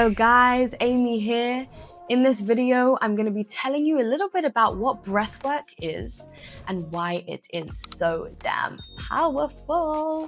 Hello guys, Amy here. In this video, I'm going to be telling you a little bit about what breathwork is and why it is so damn powerful.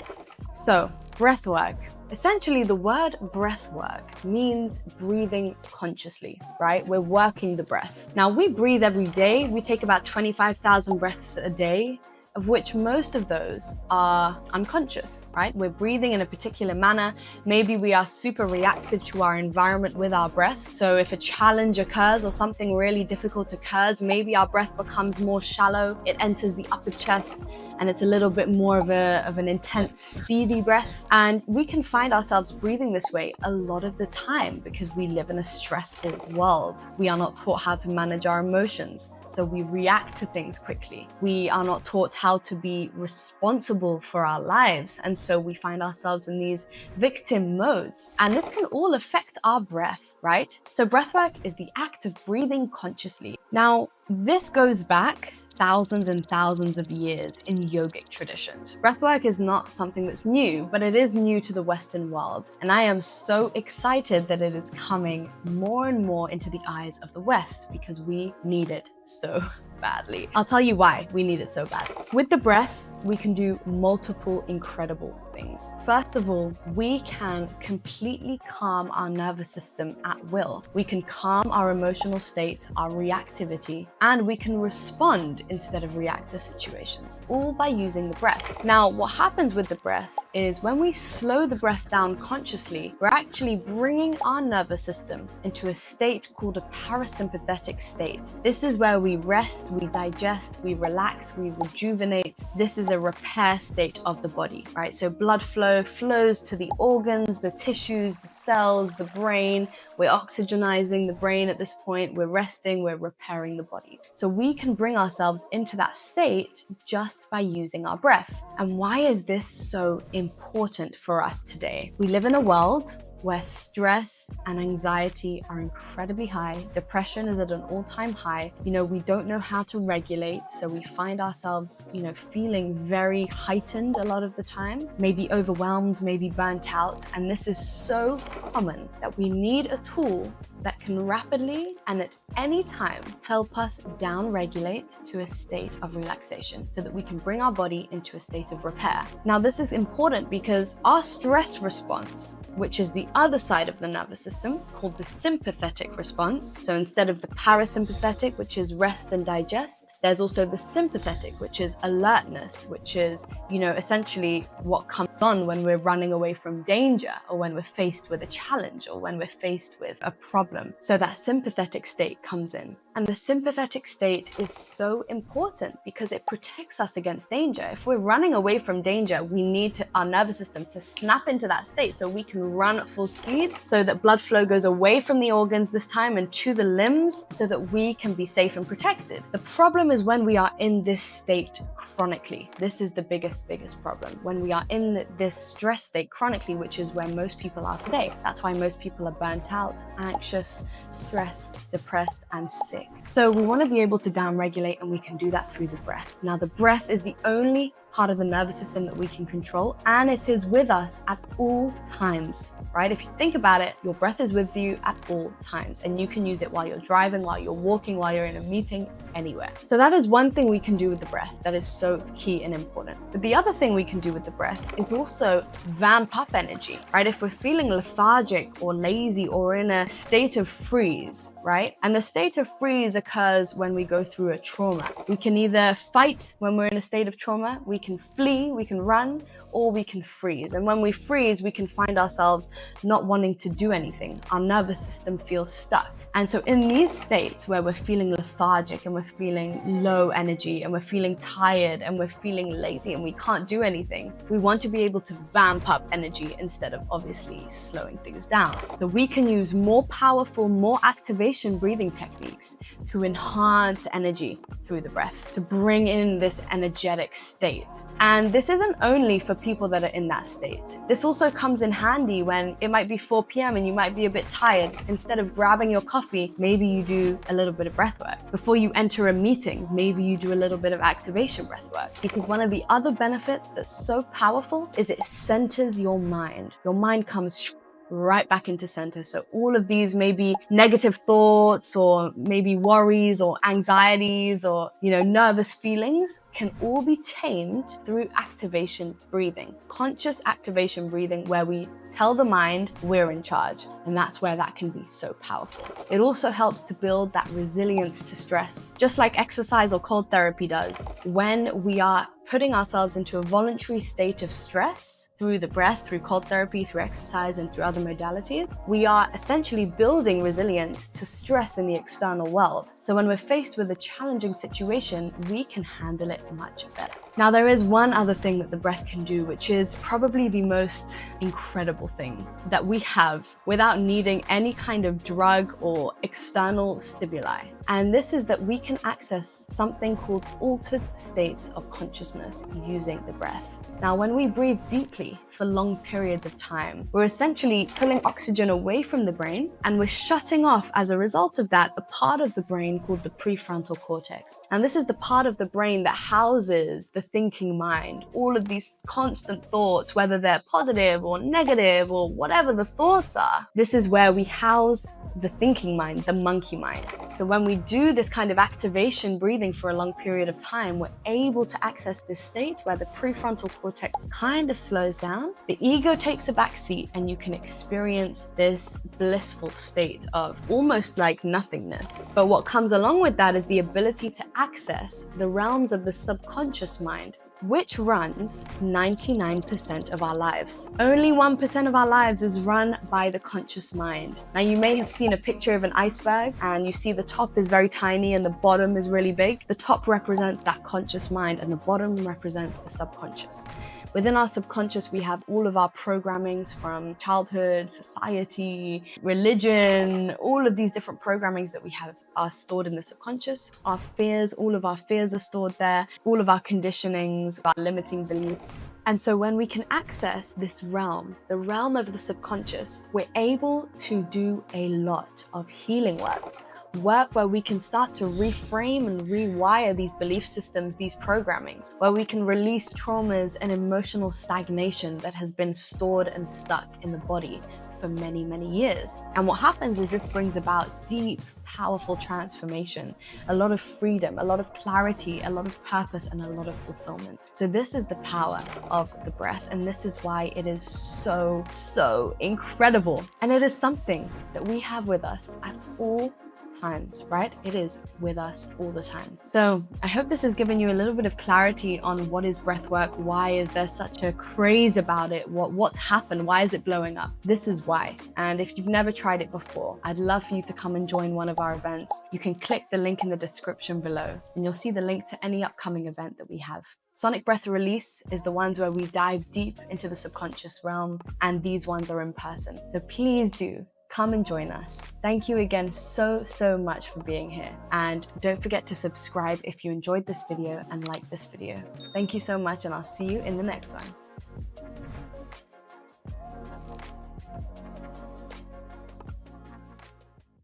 So, breathwork. Essentially, the word breathwork means breathing consciously, right? We're working the breath. Now, we breathe every day. We take about 25,000 breaths a day, of which most of those are unconscious, right? We're breathing in a particular manner. Maybe we are super reactive to our environment with our breath. So if a challenge occurs or something really difficult occurs, maybe our breath becomes more shallow. It enters the upper chest and it's a little bit more of an intense, speedy breath. And we can find ourselves breathing this way a lot of the time because we live in a stressful world. We are not taught how to manage our emotions. So we react to things quickly. We are not taught how to be responsible for our lives. And so we find ourselves in these victim modes. And this can all affect our breath, right? So breathwork is the act of breathing consciously. Now, this goes back thousands and thousands of years in yogic traditions. Breathwork is not something that's new, but it is new to the Western world. And I am so excited that it is coming more and more into the eyes of the West because we need it so badly. I'll tell you why we need it so badly. With the breath, we can do multiple incredible things. First of all, we can completely calm our nervous system at will. We can calm our emotional state, our reactivity, and we can respond instead of react to situations, all by using the breath. Now, what happens with the breath is when we slow the breath down consciously, we're actually bringing our nervous system into a state called a parasympathetic state. This is where we rest, we digest, we relax, we rejuvenate. This is a repair state of the body, right? So blood flow flows to the organs, the tissues, the cells, the brain. We're oxygenizing the brain at this point. We're resting, we're repairing the body. So we can bring ourselves into that state just by using our breath. And why is this so important for us today? We live in a world where stress and anxiety are incredibly high. Depression is at an all-time high. We don't know how to regulate, so we find ourselves, feeling very heightened a lot of the time, maybe overwhelmed, maybe burnt out. And this is so common that we need a tool that can rapidly and at any time help us down-regulate to a state of relaxation so that we can bring our body into a state of repair. Now, this is important because our stress response, which is the other side of the nervous system called the sympathetic response. So instead of the parasympathetic, which is rest and digest, there's also the sympathetic, which is alertness, which is, essentially what comes on when we're running away from danger or when we're faced with a challenge or when we're faced with a problem. So that sympathetic state comes in. And the sympathetic state is so important because it protects us against danger. If we're running away from danger, we need our nervous system to snap into that state so we can run at full speed so that blood flow goes away from the organs this time and to the limbs so that we can be safe and protected. The problem is when we are in this state chronically. This is the biggest problem. When we are in this stress state chronically, which is where most people are today. That's why most people are burnt out, anxious, stressed, depressed, and sick. So we want to be able to down-regulate, and we can do that through the breath. Now, the breath is the only part of the nervous system that we can control, and it is with us at all times, right? If you think about it, your breath is with you at all times, and you can use it while you're driving, while you're walking, while you're in a meeting, anywhere. So that is one thing we can do with the breath that is so key and important. But the other thing we can do with the breath is also vamp up energy, right? If we're feeling lethargic or lazy or in a state of freeze, right? And the state of freeze occurs when we go through a trauma. We can either fight when we're in a state of trauma, we can flee, we can run, or we can freeze. And when we freeze, we can find ourselves not wanting to do anything. Our nervous system feels stuck. And so in these states where we're feeling lethargic and we're feeling low energy and we're feeling tired and we're feeling lazy and we can't do anything, we want to be able to vamp up energy instead of obviously slowing things down. So we can use more powerful, more activation breathing techniques to enhance energy through the breath, to bring in this energetic state. And this isn't only for people that are in that state. This also comes in handy when it might be 4 p.m. and you might be a bit tired. Instead of grabbing your coffee, maybe you do a little bit of breath work. Before you enter a meeting, maybe you do a little bit of activation breath work. Because one of the other benefits that's so powerful is it centers your mind. Your mind comes right back into center. So all of these maybe negative thoughts or maybe worries or anxieties or, nervous feelings can all be tamed through activation breathing, conscious activation breathing, where we tell the mind we're in charge. And that's where that can be so powerful. It also helps to build that resilience to stress, just like exercise or cold therapy does. When we are putting ourselves into a voluntary state of stress through the breath, through cold therapy, through exercise, and through other modalities, we are essentially building resilience to stress in the external world. So when we're faced with a challenging situation, we can handle it much better. Now, there is one other thing that the breath can do, which is probably the most incredible thing that we have without needing any kind of drug or external stimuli. And this is that we can access something called altered states of consciousness using the breath. Now, when we breathe deeply for long periods of time, we're essentially pulling oxygen away from the brain, and we're shutting off, as a result of that, a part of the brain called the prefrontal cortex. And this is the part of the brain that houses the thinking mind, all of these constant thoughts, whether they're positive or negative or whatever the thoughts are. This is where we house the thinking mind, the monkey mind. So when we do this kind of activation breathing for a long period of time, we're able to access this state where the prefrontal cortex kind of slows down, the ego takes a back seat, and you can experience this blissful state of almost like nothingness. But what comes along with that is the ability to access the realms of the subconscious mind, which runs 99% of our lives. Only 1% of our lives is run by the conscious mind. Now, you may have seen a picture of an iceberg, and you see the top is very tiny and the bottom is really big. The top represents that conscious mind and the bottom represents the subconscious. Within our subconscious, we have all of our programmings from childhood, society, religion, all of these different programmings that we have are stored in the subconscious. Our fears, all of our fears are stored there, all of our conditionings, our limiting beliefs. And so when we can access this realm, the realm of the subconscious, we're able to do a lot of healing work where we can start to reframe and rewire these belief systems, these programmings, where we can release traumas and emotional stagnation that has been stored and stuck in the body for many, many years. And what happens is this brings about deep, powerful transformation, a lot of freedom, a lot of clarity, a lot of purpose, and a lot of fulfillment. So this is the power of the breath, and this is why it is so, so incredible. And it is something that we have with us at all times, right? It is with us all the time. So I hope this has given you a little bit of clarity on what is breathwork, why is there such a craze about it, what's happened, why is it blowing up? This is why. And if you've never tried it before, I'd love for you to come and join one of our events. You can click the link in the description below, and you'll see the link to any upcoming event that we have. Sonic Breath Release is the ones where we dive deep into the subconscious realm, and these ones are in person. So please do come and join us. Thank you again so much for being here. And don't forget to subscribe if you enjoyed this video and like this video. Thank you so much, and I'll see you in the next one.